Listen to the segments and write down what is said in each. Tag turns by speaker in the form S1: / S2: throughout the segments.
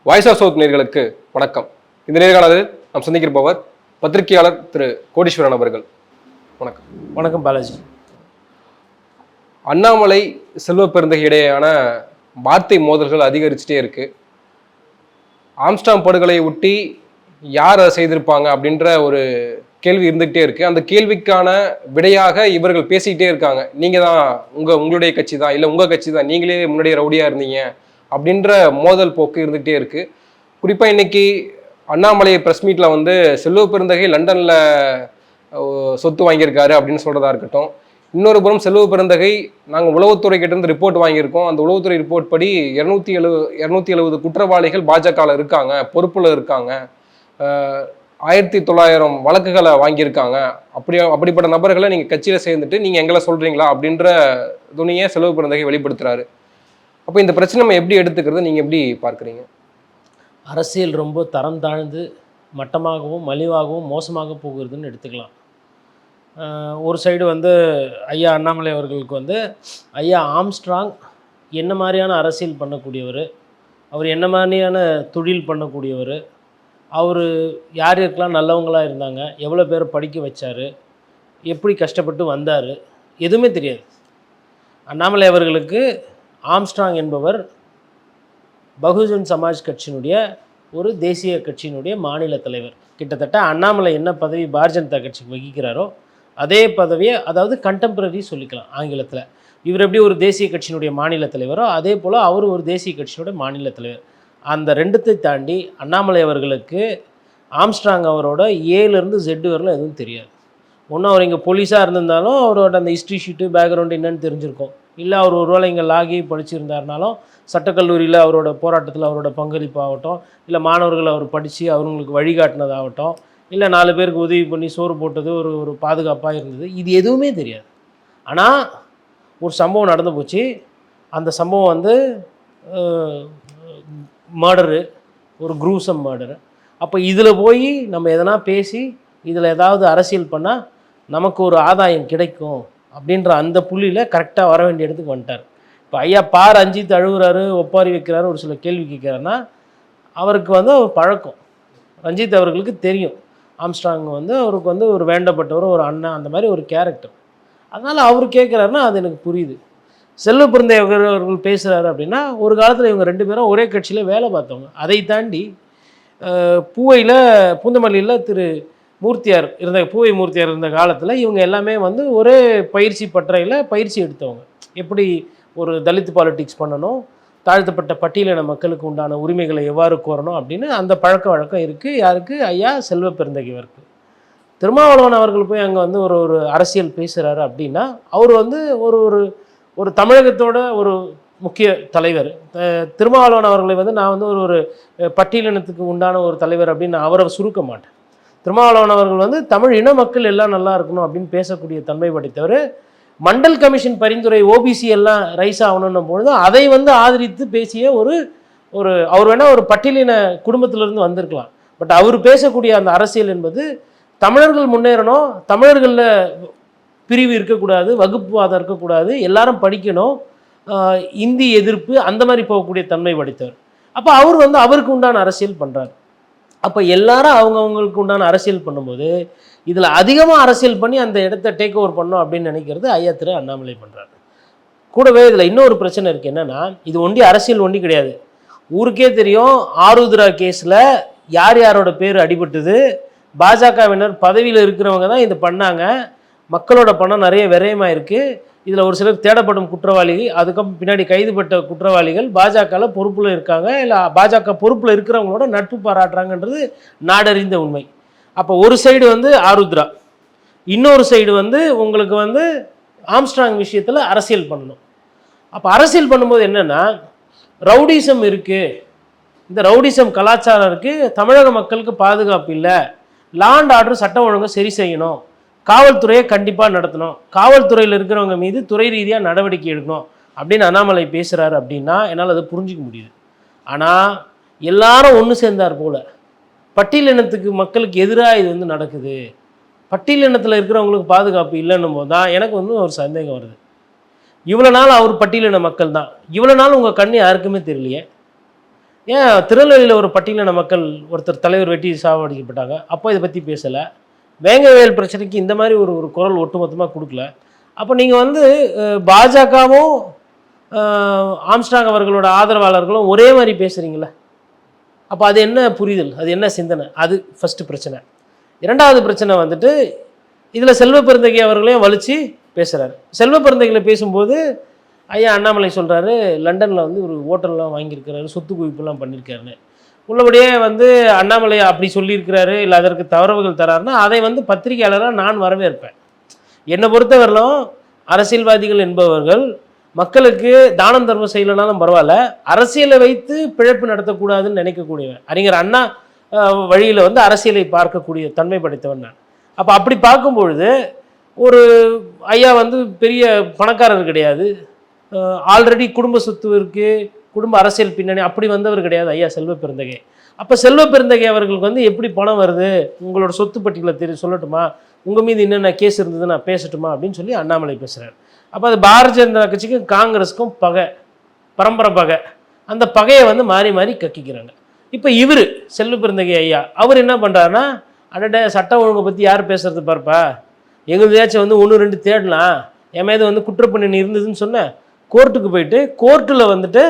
S1: Voice of south நேயர்களுக்கு வணக்கம். இந்த நேர்காணலில் நாம் சந்திக்கிருப்பவர் பத்திரிகையாளர் திரு கோடீஸ்வரன் அவர்கள். வணக்கம்.
S2: வணக்கம் பாலாஜி.
S1: அண்ணாமலை செல்வ பெருந்தகை இடையேயான வார்த்தை மோதல்கள் அதிகரிச்சுட்டே இருக்கு. ஆம்ஸ்டாங் படுகொலையை ஒட்டி யார் அதை செய்திருப்பாங்க அப்படின்ற ஒரு கேள்வி இருந்துகிட்டே இருக்கு. அந்த கேள்விக்கான விடையாக இவர்கள் பேசிக்கிட்டே இருக்காங்க. நீங்க தான் உங்களுடைய கட்சி தான், இல்லை உங்க கட்சி தான், நீங்களே முன்னாடியே ரவுடியா இருந்தீங்க அப்படின்ற மோதல் போக்கு இருந்துகிட்டே இருக்கு. குறிப்பாக இன்னைக்கு அண்ணாமலை ப்ரெஸ் மீட்டில் வந்து செல்வ பெருந்தகை லண்டனில் சொத்து வாங்கியிருக்காரு அப்படின்னு சொல்கிறதா இருக்கட்டும். இன்னொரு புறம் செல்வ பெருந்தகை நாங்கள் உளவுத்துறை கிட்டேருந்து ரிப்போர்ட் வாங்கியிருக்கோம், அந்த உளவுத்துறை ரிப்போர்ட் படி 270 குற்றவாளிகள் பாஜகவில் இருக்காங்க, பொறுப்பில் இருக்காங்க, 1900 வழக்குகளை வாங்கியிருக்காங்க, அப்படிப்பட்ட நபர்களை நீங்கள் கட்சியில் சேர்ந்துட்டு நீங்கள் எங்களை சொல்கிறீங்களா அப்படின்ற துணியை செல்வ பெருந்தகை வெளிப்படுத்துகிறாரு. அப்போ இந்த பிரச்சனை நம்ம எப்படி எடுத்துக்கிறது, நீங்கள் எப்படி பார்க்குறீங்க?
S2: அரசியல் ரொம்ப தரம் தாழ்ந்து மட்டமாகவும் மலிவாகவும் மோசமாக போகிறதுன்னு எடுத்துக்கலாம். ஒரு சைடு வந்து ஐயா அண்ணாமலை அவர்களுக்கு வந்து ஐயா ஆம்ஸ்ட்ராங் என்ன மாதிரியான அரசியல் பண்ணக்கூடியவர், அவர் என்ன மாதிரியான தொழில் பண்ணக்கூடியவர், அவர் யார் யாருக்கெல்லாம் நல்லவங்களாக இருந்தாங்க, எவ்வளோ பேரை படிக்க வச்சார், எப்படி கஷ்டப்பட்டு வந்தார், எதுவுமே தெரியாது. அண்ணாமலை அவர்களுக்கு ஆம்ஸ்ட்ராங் என்பவர் பகுஜன் சமாஜ் கட்சியினுடைய ஒரு தேசிய கட்சியினுடைய மாநில தலைவர். கிட்டத்தட்ட அண்ணாமலை என்ன பதவி பாரதிய ஜனதா கட்சிக்கு வகிக்கிறாரோ அதே பதவியை, அதாவது கண்டெம்பரரி சொல்லிக்கலாம் ஆங்கிலத்தில். இவர் எப்படி ஒரு தேசிய கட்சியினுடைய மாநில தலைவரோ அதே போல் அவர் ஒரு தேசிய கட்சியினுடைய மாநில தலைவர். அந்த ரெண்டுத்தை தாண்டி அண்ணாமலை அவர்களுக்கு ஆம்ஸ்ட்ராங் அவரோட ஏலேருந்து ஜெட் வரலாம் எதுவும் தெரியாது. ஒன்றும் அவர் இங்கே போலீஸாக இருந்திருந்தாலும் அவரோட அந்த ஹிஸ்ட்ரி ஷீட்டு பேக்ரவுண்டு என்னென்னு தெரிஞ்சிருக்கும். இல்லை அவர் ஒருவேளை இங்கே லாகி படிச்சிருந்தாருனாலும் சட்டக்கல்லூரியில் அவரோட போராட்டத்தில் அவரோட பங்களிப்பாகட்டும், இல்லை மாணவர்கள் அவர் படித்து அவங்களுக்கு வழிகாட்டினதாகட்டும், இல்லை 4 பேருக்கு உதவி பண்ணி சோறு போட்டது ஒரு பாதுகாப்பாக இருந்தது, இது எதுவுமே தெரியாது. ஆனால் ஒரு சம்பவம் நடந்து போச்சு. அந்த சம்பவம் வந்து மர்டரு, ஒரு குரூசம் மர்டரு. அப்போ இதில் போய் நம்ம எதனா பேசி இதில் ஏதாவது அரசியல் பண்ணால் நமக்கு ஒரு ஆதாயம் கிடைக்கும் அப்படின்ற அந்த புள்ளியில் கரெக்டாக வர வேண்டிய இடத்துக்கு வந்துட்டார். இப்போ ஐயா ரஞ்சித் அழுகுறாரு, ஒப்பாரி வைக்கிறாரு, ஒரு சில கேள்வி கேட்குறாருன்னா அவருக்கு வந்து அவர் பழக்கம். ரஞ்சித் அவர்களுக்கு தெரியும் ஆம்ஸ்ட்ராங் வந்து அவருக்கு வந்து ஒரு வேண்டப்பட்டவர், ஒரு அண்ணன், அந்த மாதிரி ஒரு கேரக்டர். அதனால் அவர் கேட்குறாருன்னா அது எனக்கு புரியுது. செல்வ பெருந்தகை அவர்கள் பேசுகிறாரு அப்படின்னா ஒரு காலத்தில் இவங்க 2 பேரும் ஒரே கட்சியில் வேலை பார்த்தவங்க. அதை தாண்டி பூவையில் பூந்தமல்லியில் மூர்த்தியார் இருந்த பூவை மூர்த்தியார் இருந்த காலத்தில் இவங்க எல்லாமே வந்து ஒரே பயிற்சி பட்டறையில் பயிற்சி எடுத்தவங்க. எப்படி ஒரு தலித் பாலிட்டிக்ஸ் பண்ணணும், தாழ்த்தப்பட்ட பட்டியலின மக்களுக்கு உண்டான உரிமைகளை எவ்வாறு கோரணும் அப்படின்னு அந்த பழக்க வழக்கம் இருக்குது. யாருக்கு? ஐயா செல்வ பெருந்தகைவருக்கு. திருமாவளவன் அவர்கள் போய் அங்கே வந்து ஒரு அரசியல் பேசுகிறாரு அப்படின்னா அவர் வந்து ஒரு தமிழகத்தோட ஒரு முக்கிய தலைவர். திருமாவளவன் அவர்களை வந்து நான் வந்து ஒரு பட்டியலினத்துக்கு உண்டான ஒரு தலைவர் அப்படின்னு நான் அவரை சுருக்க மாட்டேன். திருமாவளவன் அவர்கள் வந்து தமிழ் இன மக்கள் எல்லாம் நல்லா இருக்கணும் அப்படின்னு பேசக்கூடிய தன்மை படைத்தவர். மண்டல் கமிஷன் பரிந்துரை ஓபிசி எல்லாம் ரைஸ் ஆகணும் பொழுது அதை வந்து ஆதரித்து பேசிய அவர் வேணால் ஒரு பட்டியலின குடும்பத்திலிருந்து வந்திருக்கலாம். பட் அவர் பேசக்கூடிய அந்த அரசியல் என்பது தமிழர்கள் முன்னேறணும், தமிழர்களில் பிரிவு இருக்கக்கூடாது, வகுப்புவாதம் இருக்கக்கூடாது, எல்லாரும் படிக்கணும், இந்தி எதிர்ப்பு, அந்த மாதிரி போகக்கூடிய தன்மை படைத்தவர். அப்போ அவர் வந்து அவருக்கு உண்டான அரசியல் பண்ணுறாரு. அப்போ எல்லாரும் அவங்கவுங்களுக்கு உண்டான அரசியல் பண்ணும்போது இதில் அதிகமாக அரசியல் பண்ணி அந்த இடத்த டேக் ஓவர் பண்ணோம் அப்படின்னு நினைக்கிறது ஐயா திரு அண்ணாமலை பண்ணுறாரு. கூடவே இதில் இன்னொரு பிரச்சனை இருக்குது. என்னென்னா இது ஒண்டி அரசியல் ஒண்டி கிடையாது. ஊருக்கே தெரியும் ஆருத்ரா கேஸில் யார் யாரோட பேர் அடிபட்டுது, பாஜகவினர் பதவியில் இருக்கிறவங்க தான் இது பண்ணாங்க, மக்களோட பணம் நிறைய விரயமாக இருக்குது, இதில் ஒரு சிலர் தேடப்படும் குற்றவாளி, அதுக்கப்புறம் பின்னாடி கைதுபட்ட குற்றவாளிகள் பாஜகவில் பொறுப்பில் இருக்காங்க, இல்லை பாஜக பொறுப்பில் இருக்கிறவங்களோட நட்பு பாராட்டுறாங்கன்றது நாடறிந்த உண்மை. அப்போ ஒரு சைடு வந்து ஆருத்ரா, இன்னொரு சைடு வந்து உங்களுக்கு வந்து ஆம்ஸ்ட்ராங் விஷயத்தில் அரசியல் பண்ணணும். அப்போ அரசியல் பண்ணும்போது என்னென்னா ரவுடிசம் இருக்குது, இந்த ரவுடிசம் கலாச்சாரம் இருக்குது, தமிழக மக்களுக்கு பாதுகாப்பு இல்லை, லா அண்ட் ஆர்டர் சட்டம் ஒழுங்கு சரி செய்யணும், காவல்துறையை கண்டிப்பாக நடத்தணும், காவல்துறையில் இருக்கிறவங்க மீது துறை ரீதியாக நடவடிக்கை எடுக்கணும் அப்படின்னு அண்ணாமலை பேசுகிறாரு அப்படின்னா என்னால் அதை புரிஞ்சிக்க முடியுது. ஆனால் எல்லாரும் ஒன்று சேர்ந்தார் போல் பட்டியலினத்துக்கு மக்களுக்கு எதிராக இது வந்து நடக்குது, பட்டியலினத்தில் இருக்கிறவங்களுக்கு பாதுகாப்பு இல்லைன்னும் போது தான் எனக்கு வந்து ஒரு சந்தேகம் வருது. இவ்வளோ நாள் அவர் பட்டியலின மக்கள் தான், இவ்வளோ நாள் உங்கள் கண்ணு யாருக்குமே தெரியலையே, ஏன் திருநெல்வேலியில் ஒரு பட்டியலின மக்கள் ஒருத்தர் தலைவர் வெட்டி சாவடிக்கப்பட்டாங்க, அப்போ இதை பற்றி பேசலை. வேங்கவேல் பிரச்சனைக்கு இந்த மாதிரி ஒரு ஒரு குரல் ஒட்டுமொத்தமாக கொடுக்கல. அப்போ நீங்கள் வந்து பாஜகவும் ஆம்ஸ்ட்ராங் அவர்களோட ஆதரவாளர்களும் ஒரே மாதிரி பேசுகிறீங்களே, அப்போ அது என்ன புரிதல், அது என்ன சிந்தனை? அது ஃபஸ்ட்டு பிரச்சனை. இரண்டாவது பிரச்சனை வந்துட்டு இதில் செல்வ பெருந்தகை அவர்களையும் வலிச்சு பேசுகிறாரு. செல்வ பெருந்தகையில் பேசும்போது ஐயா அண்ணாமலை சொல்கிறாரு, லண்டனில் வந்து ஒரு ஹோட்டல்லாம் வாங்கியிருக்கிறாரு, சொத்து குவிப்புலாம் பண்ணியிருக்காருன்னு. உள்ளபடியே வந்து அண்ணாமலை அப்படி சொல்லியிருக்கிறாரு, இல்லை அதற்கு தவறுகள் தராருன்னா அதை வந்து பத்திரிகையாளராக நான் வரவேற்பேன். என்னை பொறுத்தவரையிலும் அரசியல்வாதிகள் என்பவர்கள் மக்களுக்கு தானம் தர்மம் செய்யலைனாலும் பரவாயில்ல, அரசியலை வைத்து பிழைப்பு நடத்தக்கூடாதுன்னு நினைக்கக்கூடியவன். அறிஞர் அண்ணா வழியில் வந்து அரசியலை பார்க்கக்கூடிய தன்மை படைத்தவன் நான். அப்போ அப்படி பார்க்கும்பொழுது ஒரு ஐயா வந்து பெரிய பணக்காரர் கிடையாது, ஆல்ரெடி குடும்ப சொத்து இருக்குது, குடும்ப அரசியல் பின்னணி அப்படி வந்தவர் கிடையாது ஐயா செல்வ பெருந்தகை. அப்போ செல்வ பெருந்தகை அவர்களுக்கு வந்து எப்படி பணம் வருது, உங்களோட சொத்து பட்டியலை சொல்லட்டுமா, உங்கள் மீது என்னென்ன கேஸ் இருந்தது நான் பேசட்டுமா அப்படின்னு சொல்லி அண்ணாமலை பேசுகிறார். அப்போ அது பாரதிய ஜனதா கட்சிக்கும் காங்கிரஸுக்கும் பகை, பரம்பரை பகை. அந்த பகையை வந்து மாறி மாறி கக்கிக்கிறாங்க. இப்போ இவர் செல்வ பெருந்தகை ஐயா அவர் என்ன பண்ணுறாருன்னா, அடட சட்ட ஒழுங்கை பற்றி யார் பேசுறது பாருப்பா, எங்களுதாச்சும் வந்து 1-2 தேடலாம், என் மீது வந்து குற்றப்பின்னணி இருந்ததுன்னு சொன்னேன், கோர்ட்டுக்கு போயிட்டு கோர்ட்டில் வந்துட்டு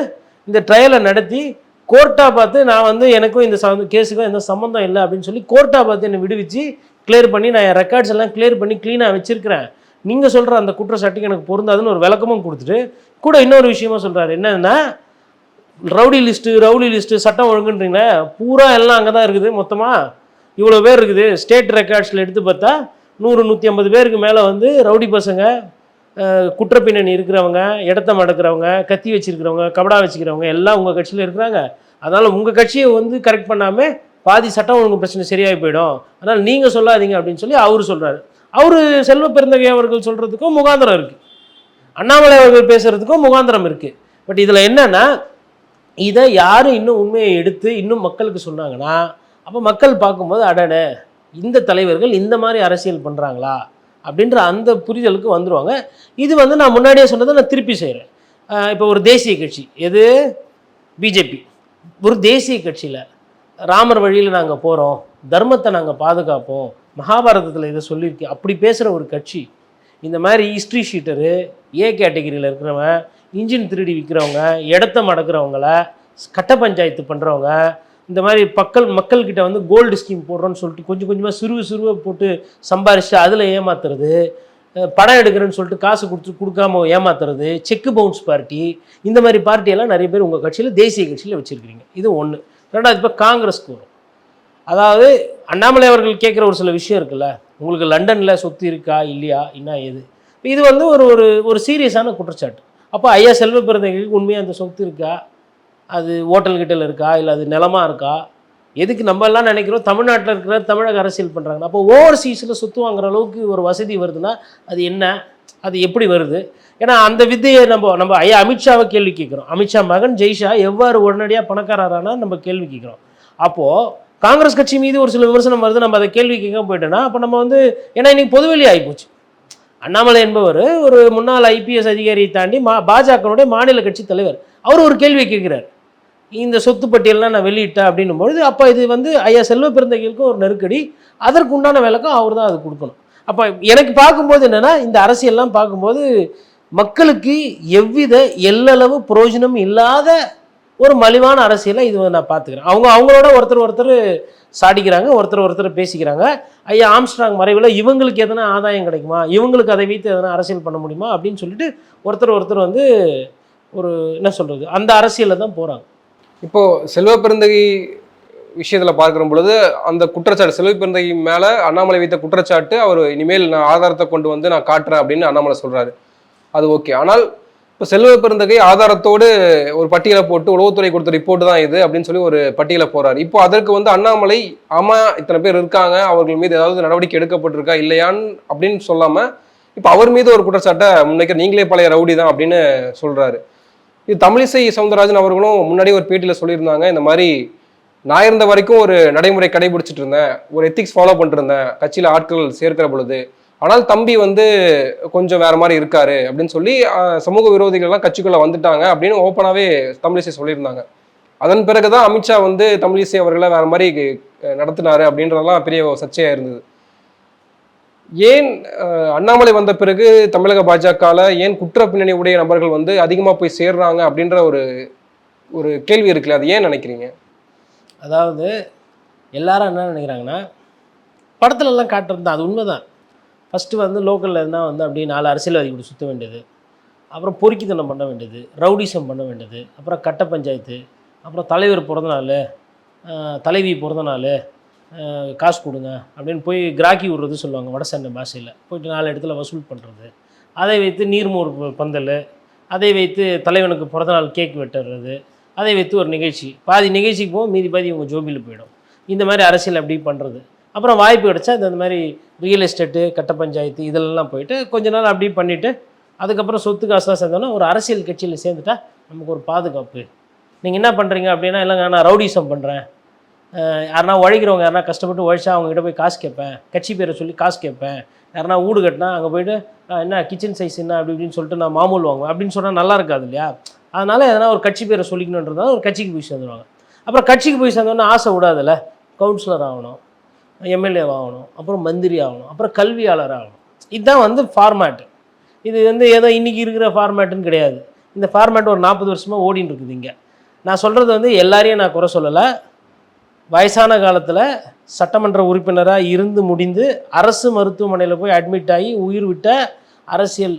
S2: இந்த ட்ரையலை நடத்தி கோர்ட்டாக பார்த்து நான் வந்து எனக்கும் இந்த கேஸுக்கும் எந்த சம்மந்தம் இல்லை அப்படின்னு சொல்லி கோர்ட்டாக பார்த்து என்னை விடுவிச்சு கிளியர் பண்ணி நான் என் ரெக்கார்ட்ஸ் எல்லாம் கிளியர் பண்ணி க்ளீனாக வச்சுருக்கிறேன், நீங்கள் சொல்கிற அந்த குற்றச்சாட்டுக்கு எனக்கு பொருந்தாதுன்னு ஒரு விளக்கமும் கொடுத்துட்டு கூட இன்னொரு விஷயமா சொல்கிறாரு. என்னன்னா, ரவுடி லிஸ்ட்டு சட்டம் ஒழுங்குன்றீங்களே, பூரா எல்லாம் அங்கே தான் இருக்குது, மொத்தமாக இவ்வளோ பேர் இருக்குது, ஸ்டேட் ரெக்கார்ட்ஸில் எடுத்து பார்த்தா 100-150 பேருக்கு மேலே வந்து ரவுடி பசங்க, குற்றப்பின்னணி இருக்கிறவங்க, இடத்த மடக்கிறவங்க, கத்தி வச்சுருக்கிறவங்க, கபடா வச்சுக்கிறவங்க எல்லாம் உங்கள் கட்சியில் இருக்கிறாங்க. அதனால் உங்கள் கட்சியை வந்து கரெக்ட் பண்ணாமல் பாதி சட்டம் ஒழுங்கு பிரச்சனை சரியாகி போயிடும், அதனால் நீங்கள் சொல்லாதீங்க அப்படின்னு சொல்லி அவர் சொல்கிறாரு. அவர் செல்வ பெருந்தகை அவர்கள் சொல்கிறதுக்கும் முகாந்திரம் இருக்குது, அண்ணாமலை அவர்கள் பேசுகிறதுக்கும் முகாந்திரம் இருக்குது. பட் இதில் என்னென்னா, இதை யாரும் இன்னும் உண்மையை எடுத்து இன்னும் மக்களுக்கு சொன்னாங்கன்னா அப்போ மக்கள் பார்க்கும்போது அடட இந்த தலைவர்கள் இந்த மாதிரி அரசியல் பண்ணுறாங்களா அப்படின்ற அந்த புரிதலுக்கு வந்துடுவாங்க. இது வந்து நான் முன்னாடியே சொன்னதை நான் திருப்பி செய்கிறேன். இப்போ ஒரு தேசிய கட்சி, எது பிஜேபி, ஒரு தேசிய கட்சியில் ராமர் வழியில் நாங்கள் போகிறோம், தர்மத்தை நாங்கள் பாதுகாப்போம், மகாபாரதத்தில் இதை சொல்லியிருக்கு அப்படி பேசுகிற ஒரு கட்சி, இந்த மாதிரி ஹிஸ்ட்ரி ஷீட்டரு, ஏ கேட்டகிரியில் இருக்கிறவங்க, இன்ஜின் திருடி விற்கிறவங்க, இடத்த மடக்கிறவங்கள, கட்ட பஞ்சாயத்து பண்ணுறவங்க, இந்த மாதிரி மக்கள்கிட்ட வந்து கோல்டு ஸ்கீம் போடுறோன்னு சொல்லிட்டு கொஞ்சம் கொஞ்சமாக சிறுவை போட்டு சம்பாரிச்சு அதில் ஏமாத்துறது, படம் எடுக்கிறேன்னு சொல்லிட்டு காசு கொடுக்காம ஏமாத்துறது, செக்கு பவுன்ஸ் பார்ட்டி, இந்த மாதிரி பார்ட்டியெல்லாம் நிறைய பேர் உங்கள் கட்சியில் தேசிய கட்சியில் வச்சுருக்கிறீங்க. இது ஒன்று. ரெண்டாவது, இப்போ காங்கிரஸ்க்கு வரும். அதாவது அண்ணாமலை அவர்கள் கேட்குற ஒரு சில விஷயம் இருக்குல்ல, உங்களுக்கு லண்டனில் சொத்து இருக்கா இல்லையா என்ன ஏது, இது வந்து ஒரு ஒரு ஒரு சீரியஸான குற்றச்சாட்டு. அப்போ ஐயா செல்வ பெருந்தகைக்கு உண்மையாக அந்த சொத்து இருக்கா, அது ஹோட்டல்கிட்டல் இருக்கா, இல்லை அது நிலமாக இருக்கா, எதுக்கு நம்ம எல்லாம் நினைக்கிறோம் தமிழ்நாட்டில் இருக்கிற தமிழக அரசியல் பண்ணுறாங்க, அப்போ ஓவர்சீஸில் சொத்து வாங்குற அளவுக்கு ஒரு வசதி வருதுன்னா அது என்ன, அது எப்படி வருது? ஏன்னா அந்த வித்தையை நம்ம ஐயா அமித்ஷாவை கேள்வி கேட்குறோம், அமித்ஷா மகன் ஜெய்ஷா எவ்வாறு உடனடியாக பணக்காரரானா நம்ம கேள்வி கேட்குறோம். அப்போது காங்கிரஸ் கட்சி மீது ஒரு சில விமர்சனம் வருது, நம்ம அதை கேள்வி கேட்க போயிட்டோன்னா அப்போ நம்ம வந்து, ஏன்னா இன்றைக்கி பொதுவெளி ஆகிப்போச்சு. அண்ணாமலை என்பவர் ஒரு முன்னாள் ஐபிஎஸ் அதிகாரியை தாண்டி பாஜகனுடைய மாநில கட்சி தலைவர், அவர் ஒரு கேள்வி கேட்குறார், இந்த சொத்து பட்டியல்லாம் நான் வெளியிட்டேன் அப்படின்னும் பொழுது அப்போ இது வந்து ஐயா செல்வ பெருந்தகைக்கும் ஒரு நெருக்கடி, அதற்கு உண்டான விளக்கம் அவர் தான் அது கொடுக்கணும். அப்போ எனக்கு பார்க்கும்போது என்னென்னா, இந்த அரசியல்லாம் பார்க்கும்போது மக்களுக்கு எவ்வித எல்லளவு பிரயோஜனம் இல்லாத ஒரு மலிவான அரசியலை இது நான் பார்த்துக்கிறேன். அவங்களோட ஒருத்தர் சாடிக்கிறாங்க, ஒருத்தர் பேசிக்கிறாங்க. ஐயா ஆம்ஸ்ட்ராங் மறைவில் இவங்களுக்கு எதனா ஆதாயம் கிடைக்குமா, இவங்களுக்கு அதை வைத்து எதனா அரசியல் பண்ண முடியுமா அப்படின்னு சொல்லிட்டு ஒருத்தர் வந்து ஒரு என்ன சொல்கிறது அந்த அரசியலில் தான் போகிறாங்க.
S1: இப்போது செல்வ பெருந்தகை விஷயத்தில் பார்க்குற பொழுது அந்த குற்றச்சாட்டு, செல்வ பெருந்தகை மேலே அண்ணாமலை வைத்த குற்றச்சாட்டு, அவர் இனிமேல் நான் ஆதாரத்தை கொண்டு வந்து நான் காட்டுறேன் அப்படின்னு அண்ணாமலை சொல்கிறாரு, அது ஓகே. ஆனால் இப்போ செல்வ பெருந்தகை ஆதாரத்தோடு ஒரு பட்டியலை போட்டு உளவுத்துறை கொடுத்த ரிப்போர்ட் தான் இது அப்படின்னு சொல்லி ஒரு பட்டியலை போகிறார். இப்போ அதற்கு வந்து அண்ணாமலை ஆமாம் இத்தனை பேர் இருக்காங்க, அவர்கள் மீது ஏதாவது நடவடிக்கை எடுக்கப்பட்டிருக்கா இல்லையான்னு அப்படின்னு சொல்லாமல் இப்போ அவர் மீது ஒரு குற்றச்சாட்டை முன்னைக்கு நீங்களே பழைய ரவுடி தான் அப்படின்னு சொல்கிறாரு. இது தமிழிசை சவுந்தரராஜன் அவர்களும் முன்னாடி ஒரு பேட்டியில் சொல்லியிருந்தாங்க, இந்த மாதிரி நான் இருந்த வரைக்கும் ஒரு நடைமுறை கடைபிடிச்சிட்டு இருந்தேன், ஒரு எத்திக்ஸ் ஃபாலோ பண்ணிட்டு இருந்தேன் கட்சியில் ஆட்கள் சேர்க்கிற பொழுது, ஆனால் தம்பி வந்து கொஞ்சம் வேற மாதிரி இருக்காரு அப்படின்னு சொல்லி சமூக விரோதிகள்லாம் கட்சிக்குள்ள வந்துட்டாங்க அப்படின்னு ஓப்பனாகவே தமிழிசை சொல்லியிருந்தாங்க. அதன் பிறகுதான் அமித்ஷா வந்து தமிழிசை அவர்களை வேற மாதிரி நடத்தினாரு அப்படின்றதெல்லாம் பெரிய சர்ச்சையா இருந்தது. ஏன் அண்ணாமலை வந்த பிறகு தமிழக பாஜகல ஏன் குற்ற பின்னணி உடைய நபர்கள் வந்து அதிகமா போய் சேர்றாங்க அப்படின்ற ஒரு ஒரு கேள்வி இருக்குல்ல, அது ஏன் நினைக்கிறீங்க?
S2: அதாவது எல்லாரும் என்ன நினைக்கிறாங்கன்னா, படத்துலலாம் காட்டுறது தான், அது உண்மைதான். ஃபஸ்ட்டு வந்து லோக்கலில் இருந்தால் வந்து அப்படியே 4 அரசியல்வாதி கூட சுற்ற வேண்டியது, அப்புறம் பொறுக்கித்தனம் பண்ண வேண்டியது, ரவுடிசம் பண்ண வேண்டியது, அப்புறம் கட்ட பஞ்சாயத்து, அப்புறம் தலைவர் பிறந்தநாள், தலைவி பிறந்தநாள், காசு கொடுங்க அப்படின்னு போய் கிராக்கி விடுறது சொல்லுவாங்க வட சென்னை பாஷையில். போயிட்டு 4 இடத்துல வசூல் பண்ணுறது, அதை வைத்து நீர்மோர் பந்தல், அதை வைத்து தலைவனுக்கு பிறந்தநாள் கேக் வெட்டுறது, அதை வைத்து ஒரு நிகழ்ச்சி, பாதி நிகழ்ச்சிக்கு போகும், மீதி பாதி இவங்க ஜோபியில் போயிடும். இந்த மாதிரி அரசியல் அப்படி பண்ணுறது. அப்புறம் வாய்ப்பு கிடச்சா இந்த மாதிரி ரியல் எஸ்டேட்டு, கட்ட பஞ்சாயத்து இதெல்லாம் போயிட்டு கொஞ்ச நாள் அப்படி பண்ணிவிட்டு அதுக்கப்புறம் சொத்து காசுலாம் சேர்ந்தோன்னா ஒரு அரசியல் கட்சியில் சேர்ந்துட்டா நமக்கு ஒரு பாதுகாப்பு. நீங்கள் என்ன பண்ணுறீங்க அப்படின்னா, இல்லைங்க நான் ரவுடிசம் பண்ணுறேன், யாருனா உழைக்கிறவங்க யாருனா கஷ்டப்பட்டு உழைச்சா அவங்ககிட்ட போய் காசு கேட்பேன், கட்சி பேரை சொல்லி காசு கேட்பேன், யாருனா வீடு கட்டினா அங்கே போய்ட்டு என்ன கிச்சன் சைஸ் என்ன அப்படி இப்படின்னு சொல்லிட்டு நான் மாமூல் வாங்குவேன் அப்படின்னு சொன்னால் நல்லா இருக்காது இல்லையா? அதனால் எதனா ஒரு கட்சி பேரை சொல்லிக்கணுன்றதால ஒரு கட்சிக்கு போய் சேர்ந்துருவாங்க. அப்புறம் கட்சிக்கு போய் சேர்ந்தோன்னா ஆசை விடாதில்ல, கவுன்சிலர் ஆகணும், எம்எல்ஏ ஆகணும், அப்புறம் மந்திரி ஆகணும், அப்புறம் கல்வியாளர் ஆகணும். இதுதான் வந்து ஃபார்மேட்டு. இது வந்து ஏதோ இன்றைக்கி இருக்கிற ஃபார்மேட்டுன்னு கிடையாது. இந்த ஃபார்மேட் ஒரு 40 வருஷமாக ஓடின்னு இருக்குது இங்கே. நான் சொல்கிறது வந்து எல்லாரையும் நான் குறை சொல்லலை. வயசான காலத்தில் சட்டமன்ற உறுப்பினராக இருந்து முடிந்து அரசு மருத்துவமனையில் போய் அட்மிட் ஆகி உயிர் விட்ட அரசியல்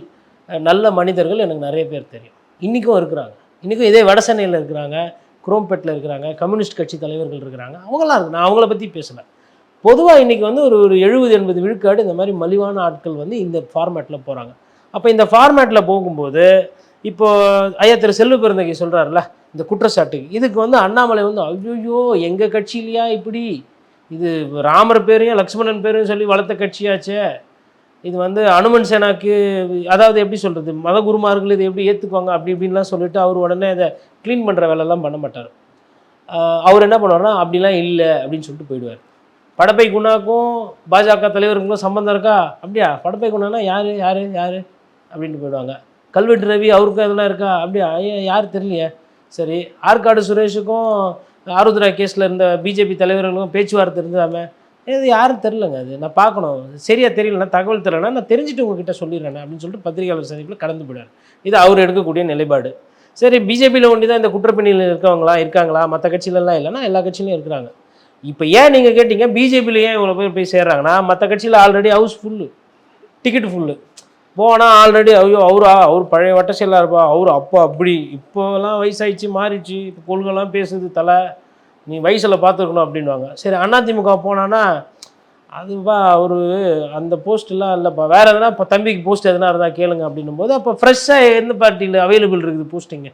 S2: நல்ல மனிதர்கள் எனக்கு நிறைய பேர் தெரியும். இன்றைக்கும் இருக்கிறாங்க. இன்றைக்கும் இதே வட சென்னையில் இருக்கிறாங்க, குரோம்பேட்டில் இருக்கிறாங்க, கம்யூனிஸ்ட் கட்சி தலைவர்கள் இருக்கிறாங்க. அவங்களாம் இருக்குது, நான் அவங்கள பற்றி பேசலை. பொதுவாக இன்றைக்கி வந்து ஒரு 70-80 விழுக்காடு இந்த மாதிரி மலிவான ஆட்கள் வந்து இந்த ஃபார்மேட்டில் போகிறாங்க. அப்போ இந்த ஃபார்மேட்டில் போகும்போது இப்போது ஐயா திரு செல்வ பெருந்தகை சொல்கிறாருல இந்த குற்றச்சாட்டுக்கு, இதுக்கு வந்து அண்ணாமலை வந்து ஐயோ எங்கள் கட்சியிலையா இப்படி, இது ராமர் பேரையும் லக்ஷ்மணன் பேரையும் சொல்லி வளர்த்த கட்சியாச்சே, இது வந்து அனுமன் சேனாக்கு அதாவது எப்படி சொல்கிறது மத குருமார்கள் இதை எப்படி ஏற்றுக்குவாங்க அப்படி இப்படின்லாம் சொல்லிவிட்டு அவர் உடனே அதை க்ளீன் பண்ணுற வேலைலாம் பண்ண மாட்டார். அவர் என்ன பண்ணுவார்னா அப்படிலாம் இல்லை அப்படின்னு சொல்லிட்டு போயிடுவார். படப்பை குணாக்கும் பாஜக தலைவருக்கும் சம்பந்தம் இருக்கா? அப்படியா? படப்பை குணானா யார் யார் யார் அப்படின்ட்டு போயிடுவாங்க. கல்வெட்டு ரவி அவருக்கும் இதெல்லாம் இருக்கா? அப்படியா? யார் தெரியலையே. சரி, ஆற்காடு சுரேஷுக்கும் ஆருத்ரா கேஸில் இருந்த பிஜேபி தலைவர்களுக்கும் பேச்சுவார்த்தை இருந்தாமே, இது யாரும் தெரிலங்க. அது நான் பார்க்கணும், சரியாக தெரியலன்னா தகவல் தெரியலன்னா நான் தெரிஞ்சுட்டு உங்ககிட்ட சொல்லிடுறேன் அப்படின்னு சொல்லிட்டு பத்திரிகையாளர் சந்திப்பில் கடந்து போயிடார். இது அவர் எடுக்கக்கூடிய நிலைப்பாடு. சரி, பிஜேபியில் ஒண்டி தான் இந்த குற்றப்பிணியில் இருக்காங்களா? மற்ற கட்சியிலலாம் இல்லைன்னா எல்லா கட்சியிலையும் இருக்கிறாங்க. இப்போ ஏன் நீங்கள் கேட்டிங்க பிஜேபியில் ஏன் இவ்வளோ பேர் போய் சேர்றாங்கன்னா, மற்ற கட்சியில் already house full, ticket full, போனால் ஆல்ரெடி ஐயோ அவர் பழைய வட்ட செயலாக இருப்பா, அவர் அப்போ அப்படி, இப்போலாம் வயசாகிடுச்சு மாறிடுச்சு, இப்போ கொள்கைலாம் பேசுது தலை, நீ வயசில் பார்த்துருக்கணும் அப்படின்வாங்க. சரி, அதிமுக போனான்னா அதுப்பா அவர் அந்த போஸ்ட்லாம் இல்லைப்பா, வேறு எதனா இப்போ தம்பிக்கு போஸ்ட் எதனா இருந்தால் கேளுங்க அப்படின்னும் போது அப்போ ஃப்ரெஷ்ஷாக எந்த பார்ட்டியில் அவைலபிள் இருக்குது போஸ்டிங்கு?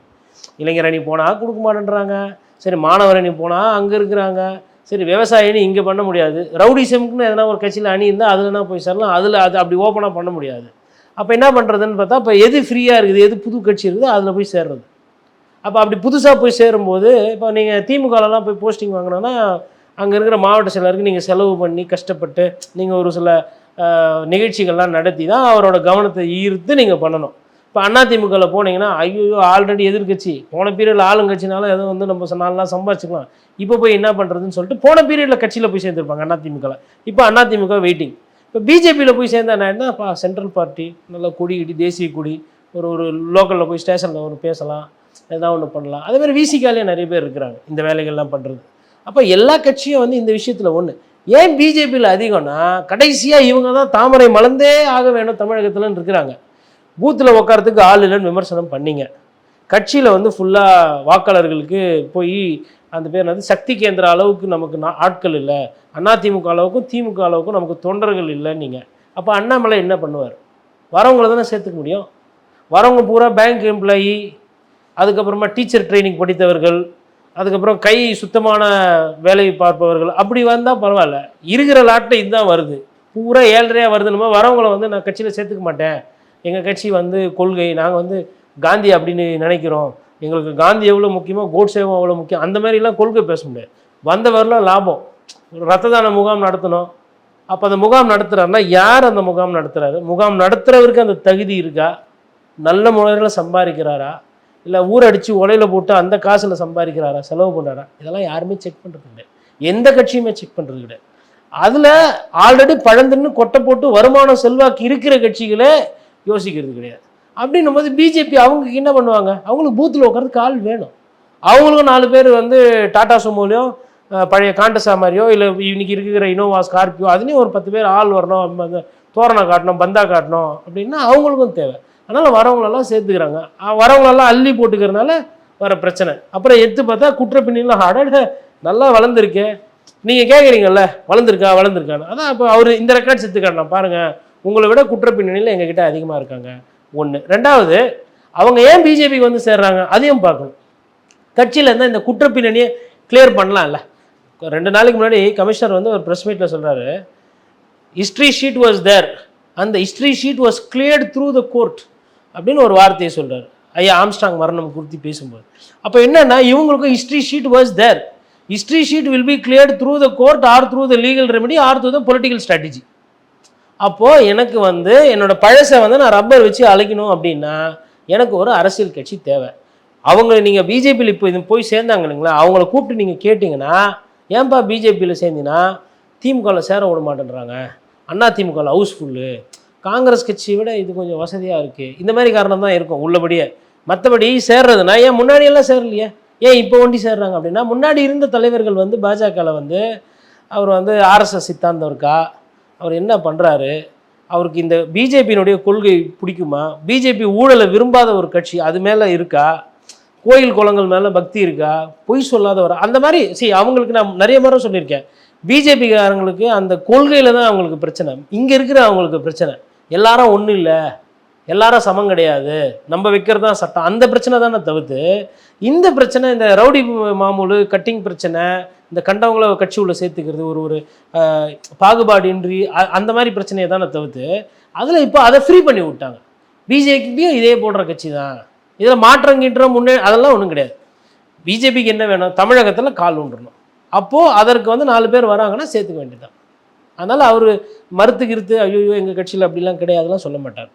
S2: இளைஞர் அணி போனால் கொடுக்க மாட்டேன்றாங்க. சரி, மாணவர் அணி போனால் அங்கே இருக்கிறாங்க. சரி, விவசாய அணி இங்கே பண்ண முடியாது. ரவுடிசம்க்குன்னு எதனா ஒரு கட்சியில் அணி இருந்தால் அதுலனா போய் சேரலாம், அதில் அது அப்படி ஓப்பனாக பண்ண முடியாது. அப்போ என்ன பண்ணுறதுன்னு பார்த்தா, இப்போ எது ஃப்ரீயாக இருக்குது, எது புது கட்சி இருக்குதோ அதில் போய் சேர்றது. அப்போ அப்படி புதுசாக போய் சேரும்போது இப்போ நீங்கள் திமுகலலாம் போய் போஸ்டிங் வாங்கினோன்னா அங்கே இருக்கிற மாவட்ட செயலருக்கு நீங்கள் செலவு பண்ணி கஷ்டப்பட்டு நீங்கள் ஒரு சில நிகழ்ச்சிகள்லாம் நடத்தி தான் அவரோட கவனத்தை ஈர்த்து நீங்கள் பண்ணணும். இப்போ அதிமுகவில் போனீங்கன்னா ஐயோ ஆல்ரெடி எதிர்கட்சி, போன பீரியடில் ஆளுங்கட்சினாலும் எதுவும் வந்து நம்ம நாலாம் சம்பாதிச்சிக்கலாம், இப்போ போய் என்ன பண்ணுறதுன்னு சொல்லிட்டு போன பீரியடில் கட்சியில் போய் சேர்ந்துருப்பாங்க அதிமுகவில். இப்போ அதிமுக வெயிட்டிங். இப்போ பிஜேபியில் போய் சேர்ந்தா என்னப்பா சென்ட்ரல் பார்ட்டி, நல்லா கொடி கட்டி தேசிய கொடி, ஒரு லோக்கலில் போய் ஸ்டேஷனில் ஒரு பேசலாம், எதாவது ஒன்று பண்ணலாம். அதேமாதிரி விசிகாலேயே நிறைய பேர் இருக்கிறாங்க இந்த வேலைகள்லாம் பண்ணுறது. அப்போ எல்லா கட்சியும் வந்து இந்த விஷயத்தில் ஒன்று. ஏன் பிஜேபியில் அதிகம்னா, கடைசியாக இவங்க தான் தாமரை மலர்ந்தே ஆக வேணும் தமிழகத்தில்னு இருக்கிறாங்க. பூத்தில் உட்காரத்துக்கு ஆள் இல்லைன்னு விமர்சனம் பண்ணிங்க, கட்சியில் வந்து ஃபுல்லாக வாக்காளர்களுக்கு போய் அந்த பேர் வந்து சக்தி கேந்திர அளவுக்கு நமக்கு ஆட்கள் இல்லை, அதிமுக அளவுக்கும் திமுக அளவுக்கும் நமக்கு தொண்டர்கள் இல்லைன்னு நீங்கள். அப்போ அண்ணாமலை என்ன பண்ணுவார்? வரவங்கள தானே சேர்த்துக்க முடியும். வரவங்க பூரா பேங்க் எம்ப்ளாயி, அதுக்கப்புறமா டீச்சர் ட்ரைனிங் படித்தவர்கள், அதுக்கப்புறம் கை சுத்தமான வேலை பார்ப்பவர்கள், அப்படி வந்தால் பரவாயில்ல. இருக்கிற லாட்டை இதுதான் வருது, பூரா 7.5 வருதுன்னு வரவங்களை வந்து நான் கட்சியில் சேர்த்துக்க மாட்டேன், எங்கள் கட்சி வந்து கொள்கை, நாங்கள் வந்து காந்தி அப்படின்னு நினைக்கிறோம், எங்களுக்கு காந்தி எவ்வளோ முக்கியமோ கோட்சேவும் அவ்வளோ முக்கியம், அந்த மாதிரிலாம் கொள்கை பேச முடியாது. வந்தவரெலாம் லாபம், ரத்த தான முகாம் நடத்தணும். அப்போ அந்த முகாம் நடத்துகிறாருன்னா யார் அந்த முகாம் நடத்துகிறாரு? முகாம் நடத்துகிறவருக்கு அந்த தகுதி இருக்கா? நல்ல முறையில் சம்பாதிக்கிறாரா? இல்லை ஊரடிச்சு உலையில போட்டு அந்த காசில் சம்பாதிக்கிறாரா, செலவு பண்ணுறாரா, இதெல்லாம் யாருமே செக் பண்ணுறது கிடையாது. எந்த கட்சியுமே செக் பண்ணுறது கிடையாது. அதில் ஆல்ரெடி பழந்துன்னு கொட்டை போட்டு வருமானம் செல்வாக்கு இருக்கிற கட்சிகளே யோசிக்கிறது கிடையாது. அப்படின்னும் போது பிஜேபி அவங்களுக்கு என்ன பண்ணுவாங்க, அவங்களுக்கு பூத்தில் உட்காரதுக்கு ஆள் வேணும். அவங்களுக்கும் 4 பேர் வந்து டாடா சுமோலையோ பழைய காண்டசா மாதிரியோ இல்லை இன்னைக்கு இருக்கிற இனோவா ஸ்கார்பியோ அதுலேயும் ஒரு 10 பேர் ஆள் வரணும், அந்த தோரணம் காட்டணும், பந்தா காட்டணும் அப்படின்னா அவங்களுக்கும் தேவை. அதனால் வரவங்களெல்லாம் சேர்த்துக்கிறாங்க. வரவங்களெல்லாம் அள்ளி போட்டுக்கிறதுனால வர பிரச்சனை. அப்புறம் எடுத்து பார்த்தா குற்ற பின்னணியில் அடட நல்லா வளர்ந்துருக்கு, நீங்கள் கேட்குறீங்கல்ல வளர்ந்துருக்கான்னு. அதான் இப்போ அவர் இந்த ரெக்கார்ட் சேர்த்துக்காட்டலாம் பாருங்கள், உங்களை விட குற்ற பின்னணியில் எங்ககிட்ட அதிகமாக இருக்காங்க. ஒன்று. ரெண்டாவது, அவங்க ஏன் பிஜேபிக்கு வந்து சேர்றாங்க அதையும் பார்க்கணும். கட்சியில் இருந்தால் இந்த குற்ற பின்னணியை கிளியர் பண்ணலாம்ல. 2 நாளைக்கு முன்னாடி கமிஷனர் வந்து ஒரு ப்ரெஸ் மீட்டில் சொல்கிறாரு, ஹிஸ்ட்ரி ஷீட் வாஸ் தேர், அந்த history sheet was cleared through the court அப்படின்னு ஒரு வார்த்தையை சொல்கிறார் ஐயா ஆம்ஸ்ட்ராங் மரணம் குறித்து பேசும்போது. அப்போ என்னன்னா இவங்களுக்கும் history sheet was there, history sheet will be cleared through the court or through the legal remedy or through the political strategy. அப்போது எனக்கு வந்து என்னோட பழசை வந்து நான் ரப்பர் வச்சு அழைக்கணும் அப்படின்னா எனக்கு ஒரு அரசியல் கட்சி தேவை. அவங்க நீங்கள் பிஜேபியில் இப்போ இது போய் சேர்ந்தாங்க இல்லைங்களா, அவங்கள கூப்பிட்டு நீங்கள் கேட்டிங்கன்னா ஏன்பா பிஜேபியில் சேர்ந்தினா திமுகவில் சேர விட மாட்டேன்றாங்க, அண்ணா திமுகவில் ஹவுஸ்ஃபுல்லு, காங்கிரஸ் கட்சியை விட இது கொஞ்சம் வசதியாக இருக்குது, இந்த மாதிரி காரணம் தான் இருக்கும் உள்ளபடியே. மற்றபடி சேர்றதுனா ஏன் முன்னாடியெல்லாம் சேரலையே, ஏன் இப்போ ஒண்டி சேர்றாங்க அப்படின்னா முன்னாடி இருந்த தலைவர்கள் வந்து பாஜகவில் வந்து அவர் வந்து ஆர்எஸ்எஸ் சித்தாந்தம் இருக்கா, அவர் என்ன பண்ணுறாரு, அவருக்கு இந்த பிஜேபியினுடைய கொள்கை பிடிக்குமா, பிஜேபி ஊழலை விரும்பாத ஒரு கட்சி அது மேலே இருக்கா, கோயில் குளங்கள் மேலே பக்தி இருக்கா, பொய் சொல்லாதவர் அந்த மாதிரி. அவங்களுக்கு நான் நிறைய முறை சொல்லியிருக்கேன், பிஜேபிக்காரங்களுக்கு அந்த கொள்கையில் தான் அவங்களுக்கு பிரச்சனை, இங்கே இருக்கிற அவங்களுக்கு பிரச்சனை. எல்லாரும் ஒன்றும் இல்லை, எல்லாரும் சமம் கிடையாது, நம்ம வைக்கிறது தான் சட்டம், அந்த பிரச்சனை தானே தவிர்த்து இந்த பிரச்சனை, இந்த ரவுடி மாமூலு கட்டிங் பிரச்சனை, இந்த கண்டவங்களை கட்சி உள்ள சேர்த்துக்கிறது, ஒரு பாகுபாடின்றி அந்த மாதிரி பிரச்சனையை தானே தவிர்த்து அதில் இப்போ அதை ஃப்ரீ பண்ணி விட்டாங்க. பிஜேபியும் இதே போடுற கட்சி தான், இதில் மாற்றங்கின்ற அதெல்லாம் ஒன்றும் கிடையாது. பிஜேபிக்கு என்ன வேணும், தமிழகத்தில் கால் ஊன்றணும். அப்போது அதற்கு வந்து 4 பேர் வராங்கன்னா சேர்த்துக்க வேண்டியதான். அதனால் அவர் மறுத்துக்கிருத்து ஐயோ எங்கள் கட்சியில் அப்படிலாம் கிடையாதுலாம் சொல்ல மாட்டார்.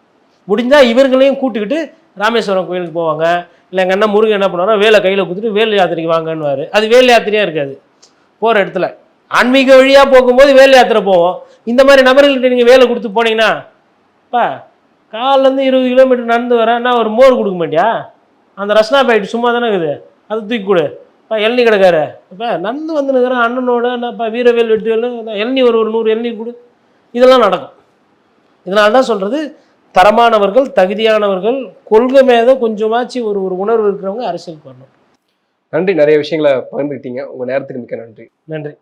S2: முடிஞ்சால் இவர்களையும் கூட்டுக்கிட்டு ராமேஸ்வரம் கோயிலுக்கு போவாங்க, இல்லை எங்கள் அண்ணன் முருகன் என்ன பண்ணுவாரோ வேலை கையில் கொடுத்துட்டு வேல் யாத்திரைக்கு வாங்கன்னுவார். அது வேல் யாத்திரையாக இருக்காது. போகிற இடத்துல ஆன்மீக வழியாக போகும்போது வேல் யாத்திரை போவோம். இந்த மாதிரி நபர்கள்கிட்ட நீங்கள் வேலை கொடுத்து போனீங்கன்னா பா காலிலேருந்து 20 கிலோமீட்டர் நடந்து வரேன்னா ஒரு மோர் கொடுக்க மாட்டியா, அந்த ரஸ்னா பாயிட்டு சும்மா தானே இருக்குது, அதை தூக்கி கொடு. இப்போ இளநீ கிடக்காரு, இப்போ நடந்து வந்துனுக்கிறேன் அண்ணனோட என்னப்பா வீரவேல் வெற்றிவேல் இளநீ ஒரு 100 இளநீ கொடு, இதெல்லாம் நடக்கும். இதனால தான் சொல்கிறது, தரமானவர்கள் தகுதியானவர்கள் கொள்கை மேலே கொஞ்சமாச்சு ஒரு உணர்வு இருக்கிறவங்க அரசியலுக்கு வரணும்.
S1: நன்றி, நிறைய விஷயங்களை பகிர்ந்துக்கிட்டீங்க. உங்கள் நேரத்துக்கு மிக்க நன்றி.
S2: நன்றி.